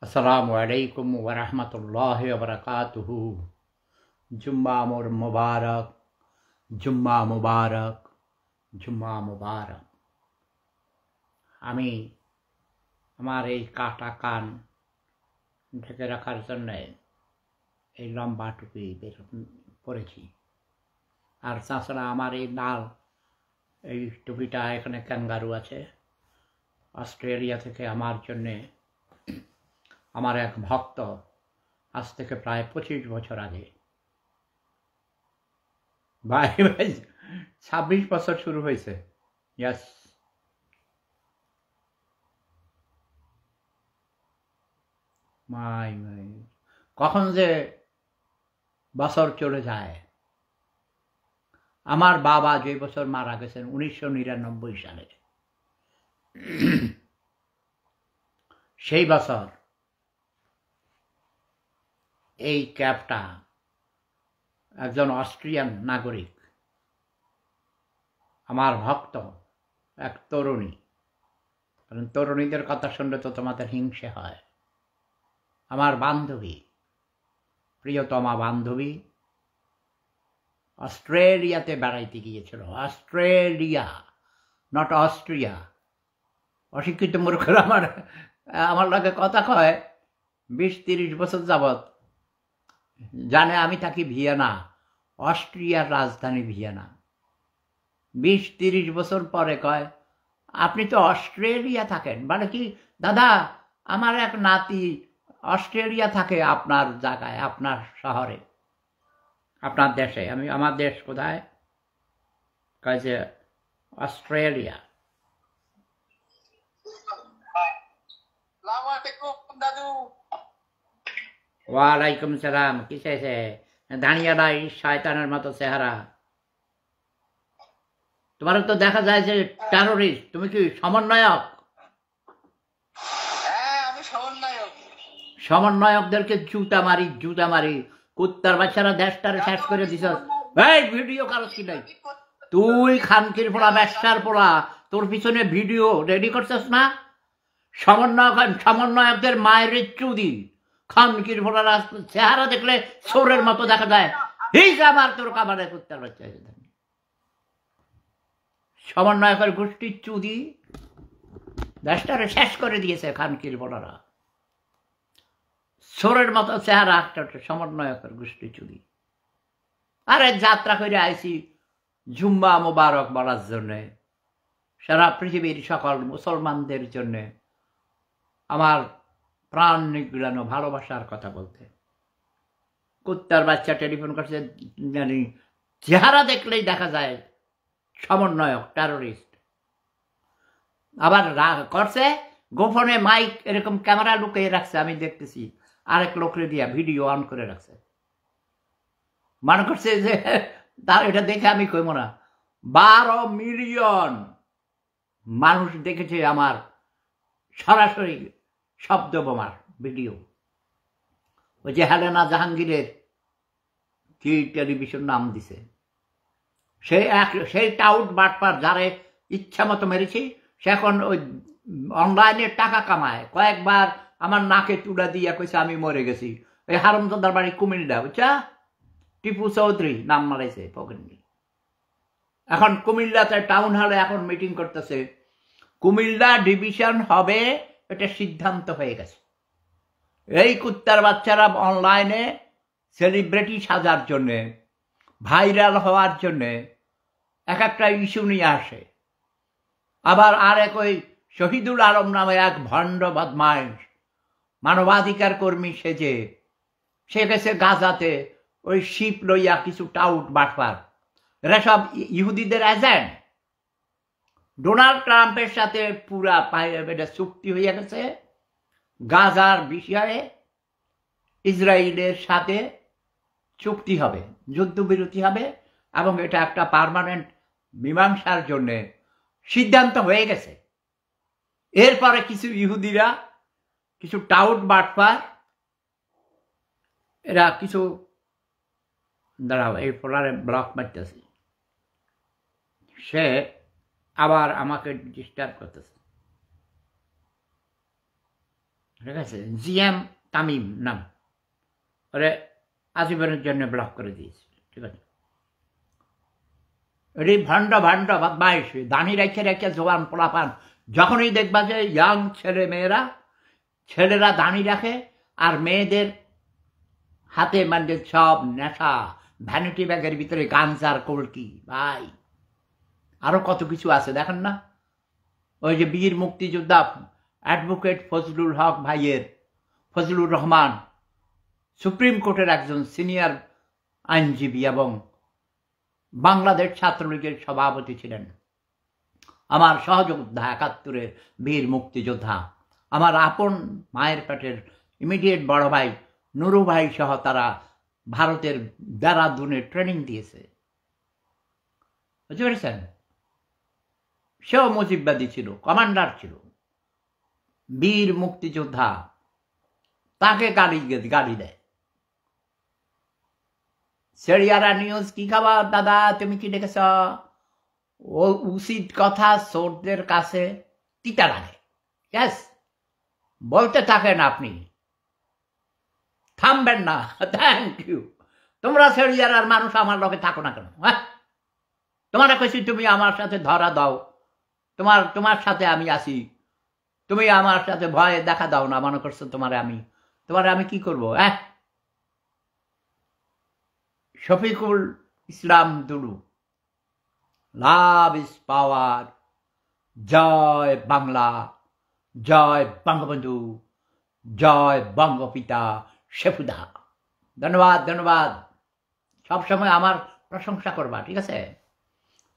আসসালামু আলাইকুম ওয়া রাহমাতুল্লাহি ওয়া বারাকাতুহু। জুম্মা মুবারক, জুম্মা মুবারক, জুম্মা মুবারক। আমি আমার এই কাটা কান ঢেকে রাখার জন্য এই লম্বা টুপি পরেছি। আর তাছাড়া আমার এই লাল এই টুপিটা এখানে ক্যাঙ্গারু আছে। অস্ট্রেলিয়া থেকে আমার জন্যে আমার এক ভক্ত আজ থেকে প্রায় 25 বছর আগে 26 বছর শুরু হয়েছে। ইয়াস, মাই কখন যে বছর চলে যায়। আমার বাবা যে বছর মারা গেছেন 1999 সালে, সেই বছর এই ক্যাবটা একজন অস্ট্রিয়ান নাগরিক, আমার ভক্ত এক তরুণী, কারণ তরুণীদের কথা শুনলে তো তোমাদের হিংসে হয়, আমার বান্ধবী, প্রিয়তমা বান্ধবী অস্ট্রেলিয়াতে বেড়াইতে গিয়েছিল। Australia, not Austria. অশিক্ষিত মূর্খরা আমার লাগে কথা কয় 20-30 বছর যাবৎ জানে আমি থাকি ভিয়েনা, অস্ট্রিয়ার রাজধানী ভিয়েনা। 20-30 বছর পরে কয় আপনি তো অস্ট্রেলিয়া থাকেন। মানে কি দাদা, আমার এক নাতি অস্ট্রেলিয়া থাকে, আপনার জায়গায়, আপনার শহরে, আপনার দেশে। আমি আমার দেশ কোথায়? কয় যে অস্ট্রেলিয়া। ওয়ালাইকুম সালাম। কি চাইছে? দাঁড়িয়ে নাই শয়তানের মতো চেহারা। তোমার তো দেখা যায় যে টেরোরিস্ট। তুমি কি সমন্বয়ক? সমন্বয়কদেরকে জুতা মারি কুত্তার বাচ্চারা দেশটারে শেষ করে দিছ। এই ভিডিও কারো কি নাই? তুই খানকির পোড়া, ব্যবসার পোড়া, তোর পিছনে ভিডিও রেডি করছিস না? সমন্বয়কদের মায়ের চুদি, খানকির পোড়া চেহারা দেখলে চোরের মতো দেখা যায়। এই যে আমার তোর কামারে কুত্তার বাচ্চা, সমন্বয়কের গোষ্ঠীর চুদি দেশটারে শেষ করে দিয়েছে। খানকির পোড়ারা চোরের মতো চেহারা, একটা সমন্বয়কের গোষ্ঠী চুরি। আরে যাত্রা করে আইছি জুম্মা মোবারক বলার জন্যে, সারা পৃথিবীর সকল মুসলমানদের জন্যে আমার প্রাণ নিগড়ানো ভালোবাসার কথা বলতে। কুত্তার বাচ্চা টেলিফোন করছে, জানি চেহারা দেখলেই দেখা যায় সমন্বয়ক, টেরোরিস্ট। আবার করছে গোপনে মাইক এরকম ক্যামেরা লুকিয়ে রাখছে, আমি দেখতেছি। আরেক লোকরে দিয়া ভিডিও অন করে রাখছে। মনে করছে যে তার এটা দেখে আমি কইব না। 12 মিলিয়ন মানুষ দেখেছে আমার সরাসরি শব্দ বোমার ভিডিও। ওই যে হেলেনা জাহাঙ্গীরের কি টেলিভিশন নাম দিছে, সেই টাউট বাটপার যারে ইচ্ছা মতো মেরেছি, সে এখন ওই অনলাইনে টাকা কামায়। কয়েকবার আমার নাকে তুলা দিয়া কইছে আমি মরে গেছি। ওই হারামজাদার বাড়ি কুমিল্লা, বুঝছা? টিপু চৌধুরী নাম মারাইছে পকেটনি। এখন কুমিল্লাতে টাউন হলে এখন মিটিং করতেছে, কুমিল্লা ডিভিশন হবে, এটা সিদ্ধান্ত হয়ে গেছে। এই কুত্তার বাচ্চারা অনলাইনে সেলিব্রিটি সাজার জন্যে, ভাইরাল হওয়ার জন্যে এক একটা ইস্যু নিয়ে আসে। আবার আর এক ওই শহীদুল আলম নামে এক ভণ্ড বদমাইশ মানবাধিকার কর্মী সেজে সে গেছে গাজাতে ওই শিপ লইয়া কিছু টাউট বাটপার। এরা সব ইহুদিদের এজেন্ট। ডোনাল্ড ট্রাম্পের সাথে পুরা এটা চুক্তি হইয়া গেছে, গাজার বিষয়ে ইসরায়েলের সাথে চুক্তি হবে, যুদ্ধবিরতি হবে, এবং এটা একটা পার্মানেন্ট মীমাংসার জন্য সিদ্ধান্ত হয়ে গেছে। এরপরে কিছু ইহুদিরা, কিছু টাউট বাটপার, এরা কিছু দাঁড়াও, এই ফোলারে ব্লক মারতেছি, সে আবার আমাকে ডিস্টার্ব করতেছে। ঠিক আছে, জিএম তামিম নাম, ওরে আজীবনের জন্য ব্লক করে দিয়েছে। ঠিক আছে, এটি ভান্ড ভান্ড বদমাইশ, দানি রেখে রেখে জোয়ান পোলাপান, যখনই দেখবা যে ইয়াং ছেলেরা দানি রাখে আর মেয়েদের হাতে মানে সব নেশা, ভ্যানিটি ব্যাগের ভিতরে গাঞ্জার কলকি, ভাই আরো কত কিছু আছে দেখেন না। ওই যে বীর মুক্তিযোদ্ধা অ্যাডভোকেট ফজলুল হক ভাইয়ের, ফজলুর রহমান সুপ্রিম কোর্টের একজন সিনিয়র আইনজীবী এবং বাংলাদেশ ছাত্রলীগের সভাপতি ছিলেন, আমার সহযোদ্ধা ৭১-এর বীর মুক্তিযোদ্ধা, আমার আপন মায়ের পেটের ইমিডিয়েট বড় ভাই নুরু ভাই সহ তারা ভারতের দেরাদুনে ট্রেনিং দিয়েছে, বুঝতে পেরেছেন? সেও মুজিববাদী ছিল, কমান্ডার ছিল, বীর মুক্তিযোদ্ধা, তাকে গাড়ি দেয়। সেরিয়ারা নিউজ কি খাবার দাদা, তুমি কি দেখেছ? ও উচিত কথা সোরদের কাছে তিতা লাগে। ইয়েস, বলতে থাকেন, আপনি থামবেন না। Thank you. তোমরা সেরিয়ারার মানুষ আমার লগে থাকো না কেন? হ্যাঁ, তোমার কইছি তুমি আমার সাথে ধরা দাও, তোমার সাথে আমি আসি, তুমি আমার সাথে ভয়ে দেখা দাও না, মনে করছো তোমারে আমি কি করব? হ্যাঁ, Shafiqul Islam Dulu, love is power, জয় বাংলা, জয় বঙ্গবন্ধু, জয় বঙ্গপিতা শেফুদা। ধন্যবাদ ধন্যবাদ, সবসময় আমার প্রশংসা করবা, ঠিক আছে?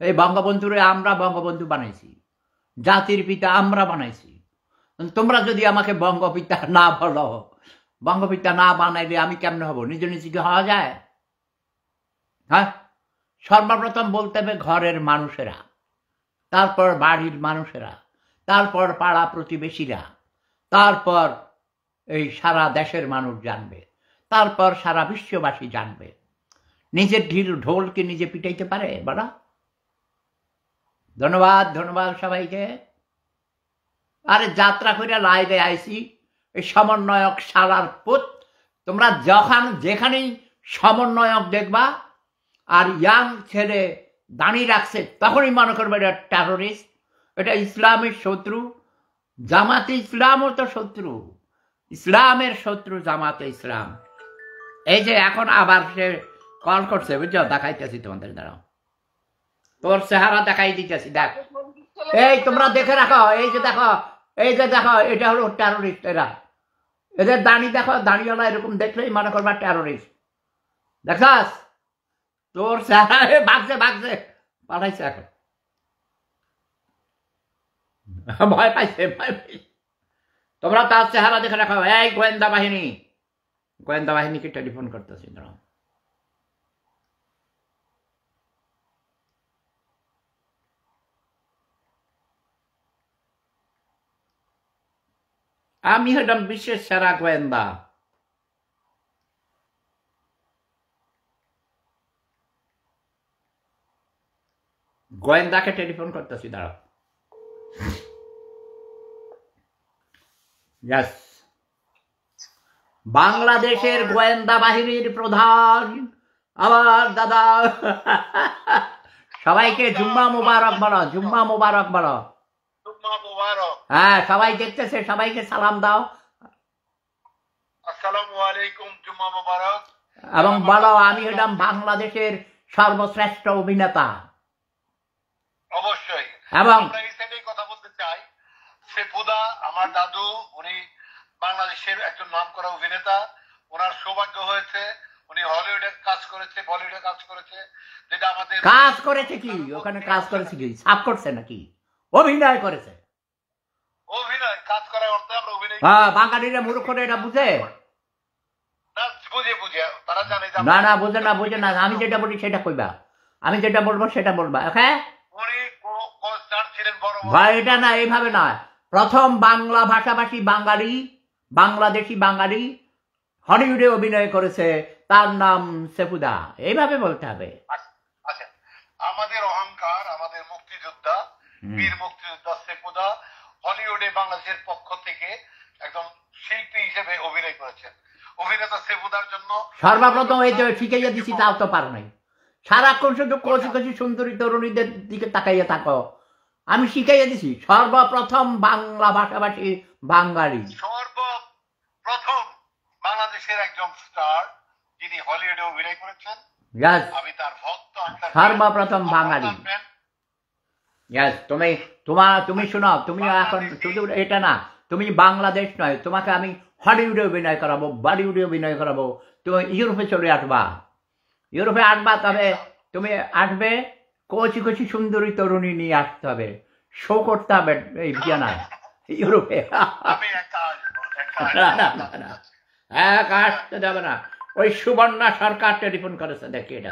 এই বঙ্গবন্ধুরে আমরা বঙ্গবন্ধু বানাইছি, জাতির পিতা আমরা বানাইছি। তোমরা যদি আমাকে বঙ্গপিতা না বলো, বঙ্গপিতা না বানাইলে আমি কেমনে হব? নিজেকে হওয়া যায়? হ্যাঁ, সর্বপ্রথম বলতে হবে ঘরের মানুষেরা, তারপর বাড়ির মানুষেরা, তারপর পাড়া প্রতিবেশীরা, তারপর এই সারা দেশের মানুষ জানবে, তারপর সারা বিশ্ববাসী জানবে। নিজের ঢোলকে নিজে পিটাইতে পারে বলা? ধন্যবাদ ধন্যবাদ সবাইকে। আরে যাত্রা করে লাইভে আইসি, এই সমন্বয়ক শালার পুত, তোমরা যেখানেই সমন্বয়ক দেখবা আর ইয়াং ছেলে দাঁড়িয়ে রাখছে, তখনই মনে করবে এটা টেরোরিস্ট, এটা ইসলামের শত্রু। জামাতে ইসলামও তো শত্রু, ইসলামের শত্রু জামাতে ইসলাম। এই যে এখন আবার সে কল করছে, বুঝছো? দেখাইতেছি তোমাদের, দ্বারা তোর চেহারা দেখাই দিতেছি, দেখ। এই তোমরা দেখে রাখো, এই যে দেখো, এটা হলো টেরোরিস্ট। এদের দাঁড়ি দেখো, দাঁড়িওয়ালা এরকম দেখলেই মনে করবা টেরোরিস্ট। দেখাস তোর চেহারা ভাগছে পাঠাইছে, এখন ভয় পাইছে। তোমরা তার চেহারা দেখে রাখো। এই গোয়েন্দা বাহিনীকে টেলিফোন করতেছি, দাঁড়াও। আমি হলাম বিশ্বের সেরা গোয়েন্দা। গোয়েন্দাকে টেলিফোন করতেছি, দাঁড়াও। ইয়াস, বাংলাদেশের গোয়েন্দা বাহিনীর প্রধান আমার দাদা। সবাইকে জুম্মা মুবারক বলো, জুম্মা মুবারক বলো। হ্যাঁ, সবাই দেখতেছে, সবাইকে সালাম দাও। আসসালামু আলাইকুম, জুম্মা মুবারক। এবং বলো আমি হলাম বাংলাদেশের সর্বশ্রেষ্ঠ অভিনেতা। অবশ্যই। এবং আমরা এই সাইডে কথা বলতে চাই, শেফুদা আমার দাদু, উনি বাংলাদেশের একজন নামকরা অভিনেতা। ওনার সৌভাগ্য হয়েছে, উনি হলিউডে কাজ করেছে, বলিউডে কাজ করেছে, যেটা আমাদের কাজ করেছে কি, ওখানে কাজ করেছে কি, সাপ করছে নাকি অভিনয় করেছে? অভিনয় কাজ করার অর্থে আমরা অভিনয়। হ্যাঁ, বাঙালিরা মূর্খরা এটা বুঝে না, বুঝে তারা জানে। না বুঝে না। আমি যেটা বলি সেটা কইবা, আমি যেটা বলবো সেটা বলবা। ওকে, উনি কনসার্ট ছিলেন বড় ভাই, এটা না, এইভাবে নয়। প্রথম বাংলা ভাষাভাষী বাংলাদেশি বাঙালি হলিউডে অভিনয় করেছে, তার নাম শেফুদা, এইভাবে বলতে হবে। আচ্ছা, আমাদের অহংকার, আমাদের মুক্তিযোদ্ধা, বীর মুক্তিযোদ্ধা শেফুদা হলিউডে বাংলাদেশের পক্ষ থেকে একজন শিল্পী হিসেবে অভিনয় করেছেন। অভিনেতা সেফুদার জন্য সর্বপ্রথম এই যে শিখাইয়া দিছি তাও তো পারো নাই, সারাক্ষণ শুধু কচি কচি সুন্দরী তরুণীদের দিকে তাকাইয়া থাকো। আমি শিখাইয়া দিছি সর্বপ্রথম বাংলা ভাষাভাষী বাঙালি, সর্বপ্রথম বাংলাদেশের একজন স্টার যিনি হলিউডে অভিনয় করেছেন। Yes, আমি তার ভক্ত, সর্বপ্রথম বাঙালি। Yes, তুমি শোনো, তুমি এখন শুধু এটা না, তুমি বাংলাদেশ নয়, তোমাকে আমি হলিউডে অভিনয় করাবো, বলিউডে অভিনয় করাবো। তুমি ইউরোপে চলে আসবা, ইউরোপে আসবা, তবে তুমি আসবে কচি কচি সুন্দরী তরুণী নিয়ে আসতে হবে, শো করতে হবে এই ভিয়েনায়, ইউরোপে। এক আসতে যাবে না, ওই সুবর্ণা সরকার টেলিফোন করেছে, দেখি এটা।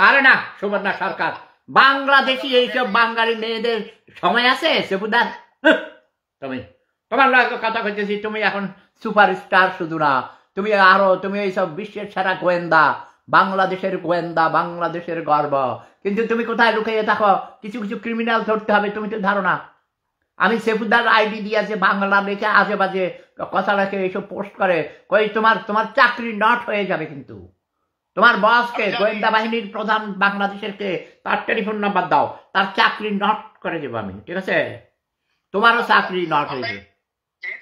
আরে না, সুবর্ণা সরকার বাংলাদেশি এইসব বাঙালি মেয়েদের সময় আছে সেবুদার? তুমি তোমার লগে কথা কইতেছি, তুমি এখন সুপারস্টার শুধু না, তুমি এইসব বিশ্বের সেরা গোয়েন্দা, বাংলাদেশের গোয়েন্দা, বাংলাদেশের গর্ব। কিন্তু তুমি কোথায় লুকিয়ে থাকো? কিছু কিছু ক্রিমিনাল ধরতে হবে, তুমি তো ধারো না। আমি সেফুদার আইডি দিয়ে যে বাংলা লেখে আজে বাজে কথা লেখে এইসব পোস্ট করে, কই তোমার চাকরি নট হয়ে যাবে। কিন্তু তোমার বসকে, গোয়েন্দা বাহিনীর প্রধান বাংলাদেশের কে, তার টেলিফোন নাম্বার দাও, তার চাকরি নট করে দেবো আমি, ঠিক আছে? তোমারও চাকরি নট হয়ে যাবে।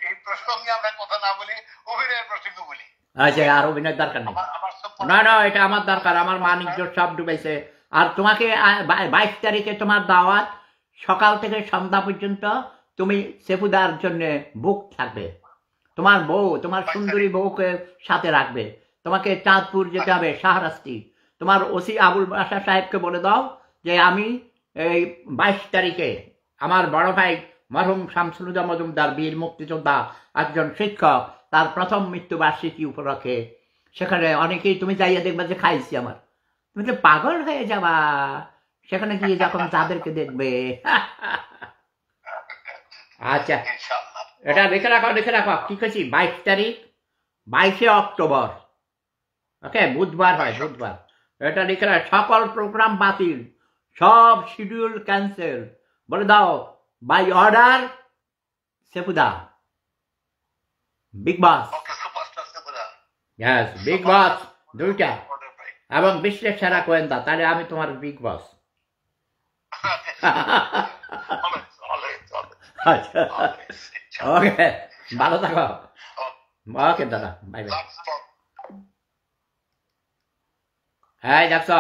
এই প্রসঙ্গে আমরা কথা না বলি, অভিনয়ের প্রসঙ্গ বলি। আচ্ছা, আর অভিনয়ের দরকার নেই। না, এটা আমার দরকার, আমার মানিজ্য সব ডুবাইছে। আর তোমাকে 22 তারিখে তোমার দাওয়াত, সকাল থেকে সন্ধ্যা পর্যন্ত তুমি সেফুদার জন্য বুক থাকবে। তোমার বউ, তোমার সুন্দরী বউকে সাথে রাখবে। তোমাকে চাঁদপুর যেতে হবে, শাহরাস্তি। তোমার ওসি আবুল বাশার সাহেবকে বলে দাও যে আমি এই 22 তারিখে আমার বড় ভাই মরহুম শামসুলুদা মজুমদার, বীর মুক্তিযোদ্ধা, একজন শিক্ষক, তার প্রথম মৃত্যুবার্ষিকী উপলক্ষে সেখানে অনেকেই, তুমি যাইয়া দেখবা যে খাইছি আমার, তুমি তো পাগল হয়ে যাবা সেখানে গিয়ে যখন তাদেরকে দেখবে। আচ্ছা, এটা লিখে রাখো, কি করছি? 22 তারিখ, 22শে অক্টোবর, ওকে, বুধবার হয়, বুধবার। এটা লিখে রাখ, সকল প্রোগ্রাম বাতিল, সব শিডিউল ক্যান্সেল, বলে দাও by order Sefuda, big boss. Big boss দুইটা, এবং বিশ্বের সেরা গোয়েন্দা, তাহলে আমি তোমার বিগ বস। আচ্ছা, ওকে, ভালো থাকো। ওকে দাদা, বাই বাই। হ্যাঁ, দেখছ,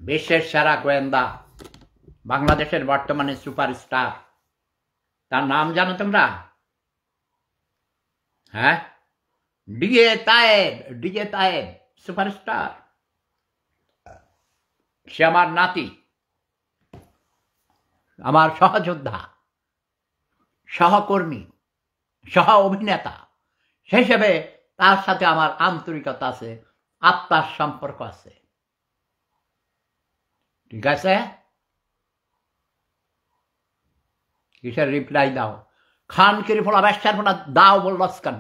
বিশ্বের সেরা গোয়েন্দা, বাংলাদেশের বর্তমানে সুপারস্টার, তার নাম জানো তোমরা? হ্যাঁ, ডিজে তায়েব সুপারস্টার। সে আমার নাতি, আমার সহযোদ্ধা, সহকর্মী, সহ অভিনেতা। সেই হিসেবে তার সাথে আমার আন্তরিকতা আছে, আত্মার সম্পর্ক আছে, ঠিক আছে? কিসের রিপ্লাই দাও? খানকির ফোলা, ব্যবসার ফোলা দাও বললস কেন?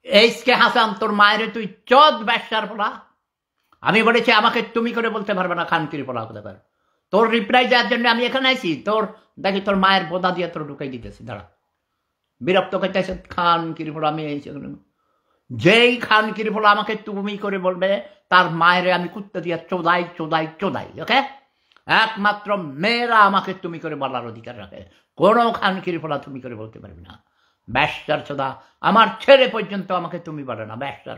এইসকে হাসান, তোর মায়ের তুই চোদ ব্যবসার ফোলা। আমি বলেছি আমাকে তুমি করে বলতে পারবে না, খানকির ফোলা হতে পারে। তোর রিপ্লাই দেওয়ার জন্য আমি এখানে আইছি, দেখি তোর মায়ের বোদা দিয়ে তোর ঢুকাই দিতেছি, দাঁড়া। বিরক্ত করতেছে খানকির ফোলা। আমি এই যেই খানকির ফোলা আমাকে তুমি করে বলবে, তার মায়ের আমি কুত্তা দিয়ে চোদাই, ওকে? একমাত্র মেয়েরা আমাকে তুমি করে বলার অধিকার রাখে, কোনো খানকির ফোলা তুমি করে বলতে পারবে না। ব্যবসার চোদা, আমার ছেলে পর্যন্ত আমাকে তুমি বলে না, ব্যবসার।